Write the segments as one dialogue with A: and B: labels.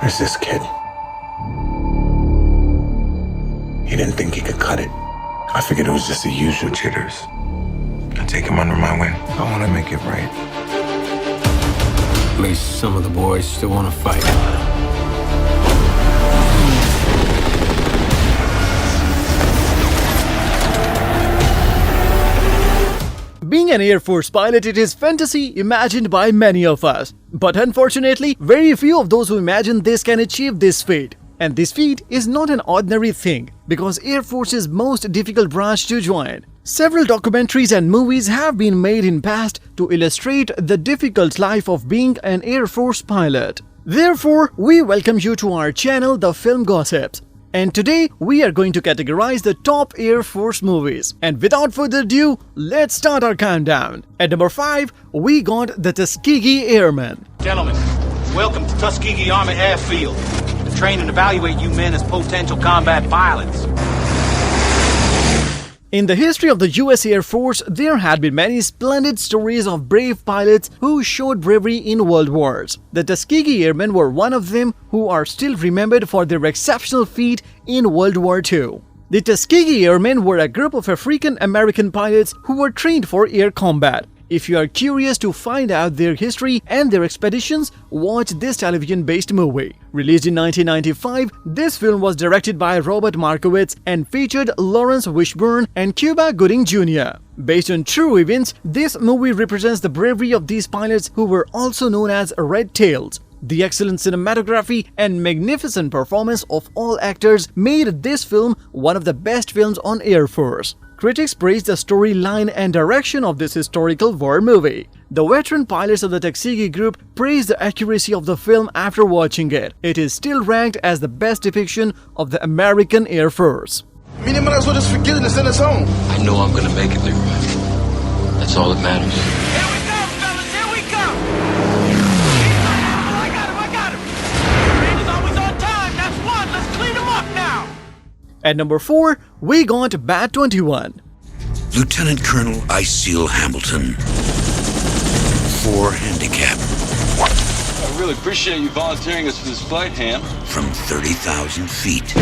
A: There's this kid. He didn't think he could cut it. I figured it was just the usual jitters. I take him under my wing. I want to make it right.
B: At least some of the boys still want to fight.
C: Being an Air Force pilot, it is fantasy imagined by many of us. But unfortunately, very few of those who imagine this can achieve this feat. And this feat is not an ordinary thing, because Air Force's most difficult branch to join. Several documentaries and movies have been made in past to illustrate the difficult life of being an Air Force pilot. Therefore, we welcome you to our channel, The Film Gossips. And today, we are going to categorize the top Air Force movies. And without further ado, let's start our countdown. At number 5, we got the Tuskegee Airmen.
D: Gentlemen, welcome to Tuskegee Army Airfield. To train and evaluate you men as potential combat pilots.
C: In the history of the US Air Force, there had been many splendid stories of brave pilots who showed bravery in world wars. The Tuskegee Airmen were one of them, who are still remembered for their exceptional feat in World War II. The Tuskegee Airmen were a group of African American pilots who were trained for air combat. If you are curious to find out their history and their expeditions, watch this television-based movie. Released in 1995, this film was directed by Robert Markowitz and featured Lawrence Fishburne and Cuba Gooding Jr. Based on true events, this movie represents the bravery of these pilots who were also known as Red Tails. The excellent cinematography and magnificent performance of all actors made this film one of the best films on Air Force. Critics praised the storyline and direction of this historical war movie. The veteran pilots of the Tuskegee group praised the accuracy of the film after watching it. It is still ranked as the best depiction of the American Air Force.
E: I mean, they might as well just forget it and send us home.
B: I know I'm gonna make it, Leroy. That's all that matters.
D: Here we go, fellas, here we go! I got him! Train is always on time, that's one, let's clean him up now!
C: At number 4, we got Bat 21.
F: Lieutenant Colonel Iceal Hamilton. 4 handicap.
G: I really appreciate you volunteering us for this flight, Ham.
F: From 30,000 feet.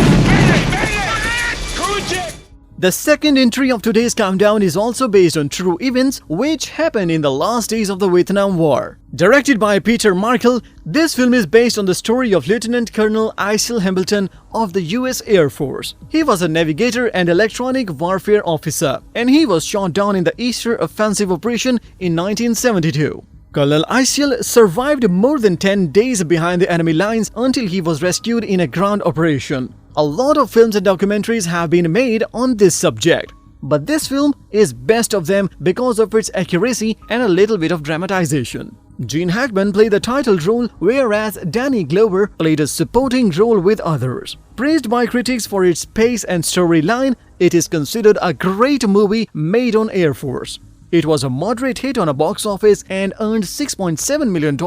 D: Crew check!
C: The second entry of today's countdown is also based on true events which happened in the last days of the Vietnam War. Directed by Peter Markle, this film is based on the story of Lieutenant Colonel Iceal Hamilton of the US Air Force. He was a navigator and electronic warfare officer, and he was shot down in the Easter Offensive Operation in 1972. Colonel Iceal survived more than 10 days behind the enemy lines until he was rescued in a ground operation. A lot of films and documentaries have been made on this subject, but this film is best of them because of its accuracy and a little bit of dramatization. Gene Hackman played the title role, whereas Danny Glover played a supporting role with others. Praised by critics for its pace and storyline, it is considered a great movie made on Air Force. It was a moderate hit on a box office and earned $6.7 million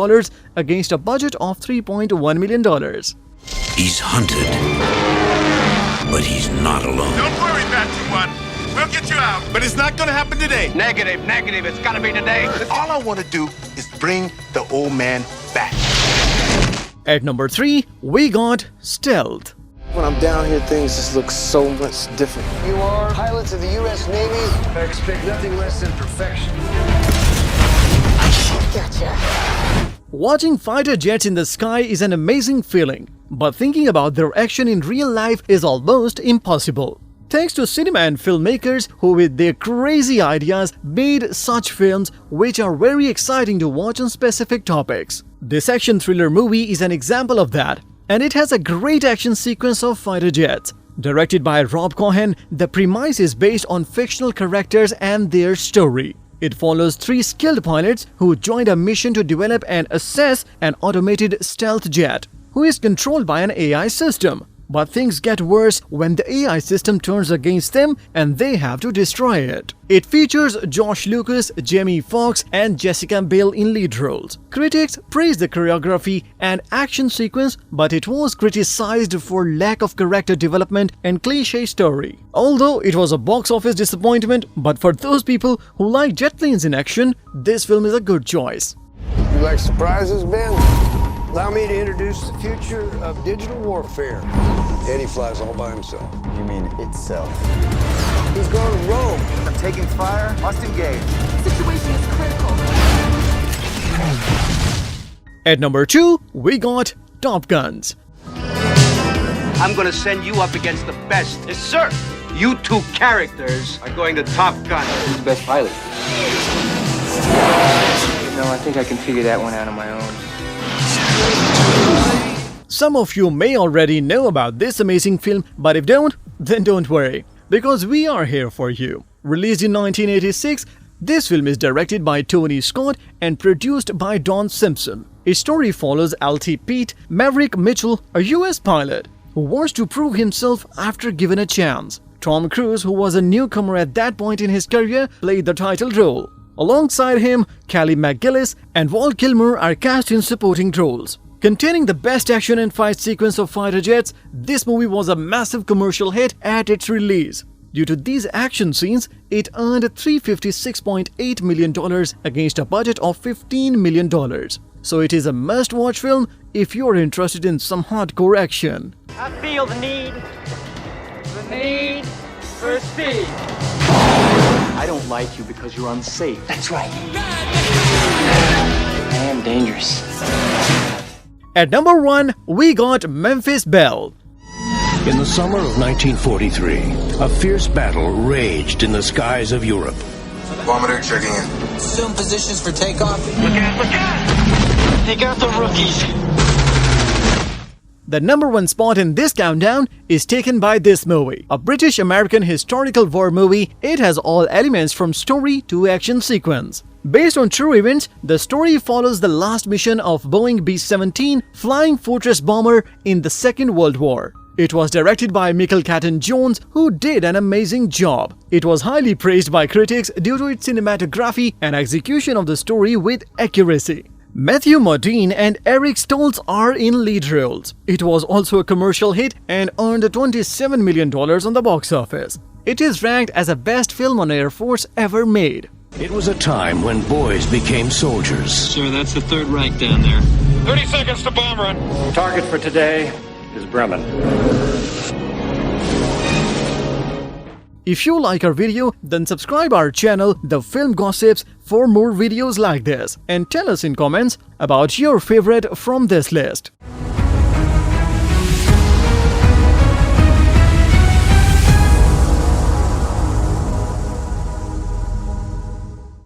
C: against a budget of $3.1 million.
F: He's hunted, but he's not alone.
E: Don't worry, Bat 21. We'll get you out. But it's not gonna happen today.
D: Negative, it's gotta be today.
E: All I want to do is bring the old man back.
C: At number 3, we got Stealth.
H: When I'm down here, things just look so much different.
I: You are pilots of the U.S. Navy. I expect nothing less than perfection.
C: Gotcha. Watching fighter jets in the sky is an amazing feeling, but thinking about their action in real life is almost impossible. Thanks to cinema and filmmakers who with their crazy ideas made such films which are very exciting to watch on specific topics. This action thriller movie is an example of that, and it has a great action sequence of fighter jets. Directed by Rob Cohen, the premise is based on fictional characters and their story. It follows 3 skilled pilots who joined a mission to develop and assess an automated stealth jet, who is controlled by an AI system. But things get worse when the AI system turns against them and they have to destroy it. It features Josh Lucas, Jamie Foxx, and Jessica Biel in lead roles. Critics praised the choreography and action sequence, but it was criticized for lack of character development and cliché story. Although it was a box office disappointment, but for those people who like jet planes in action, this film is a good choice.
H: You like surprises, Ben?
I: Allow me to introduce the future of digital warfare. Eddie flies all by himself.
J: You mean itself?
I: He's going to Rome.
J: I'm taking fire. Must engage.
K: The situation is critical.
C: At number 2, we got Top Guns.
D: I'm gonna send you up against the best. Yes, sir. You two characters are going to Top Gun.
B: Who's the best pilot?
J: No, I think I can figure that one out on my own.
C: Some of you may already know about this amazing film, but if don't, then don't worry, because we are here for you. Released in 1986, this film is directed by Tony Scott and produced by Don Simpson. Its story follows LT Pete Maverick Mitchell, a US pilot who wants to prove himself after given a chance. Tom Cruise, who was a newcomer at that point in his career, played the title role. Alongside him, Kelly McGillis and Val Kilmer are cast in supporting roles. Containing the best action and fight sequence of fighter jets, this movie was a massive commercial hit at its release. Due to these action scenes, it earned $356.8 million against a budget of $15 million. So it is a must-watch film if you're interested in some hardcore action.
L: I feel the need for speed.
J: I don't like you because you're unsafe.
L: That's right.
J: I am dangerous.
C: At number 1, we got Memphis Belle.
M: In the summer of 1943, a fierce battle raged in the skies of Europe.
A: Thermometer checking in.
L: Assume positions for takeoff.
D: Look out! Take out the rookies.
C: The number 1 spot in this countdown is taken by this movie. A British-American historical war movie, it has all elements from story to action sequence. Based on true events, the story follows the last mission of Boeing B-17 Flying Fortress bomber in the Second World War. It was directed by Michael Caton Jones, who did an amazing job. It was highly praised by critics due to its cinematography and execution of the story with accuracy. Matthew Modine and Eric Stoltz are in lead roles. It was also a commercial hit and earned $27 million on the box office. It is ranked as the best film on Air Force ever made.
M: It was a time when boys became soldiers.
B: Sir, that's the third rank down there.
E: 30 seconds to bomb run.
I: Target for today is Bremen.
C: If you like our video, then subscribe our channel, The Film Gossips, for more videos like this. And tell us in comments about your favorite from this list.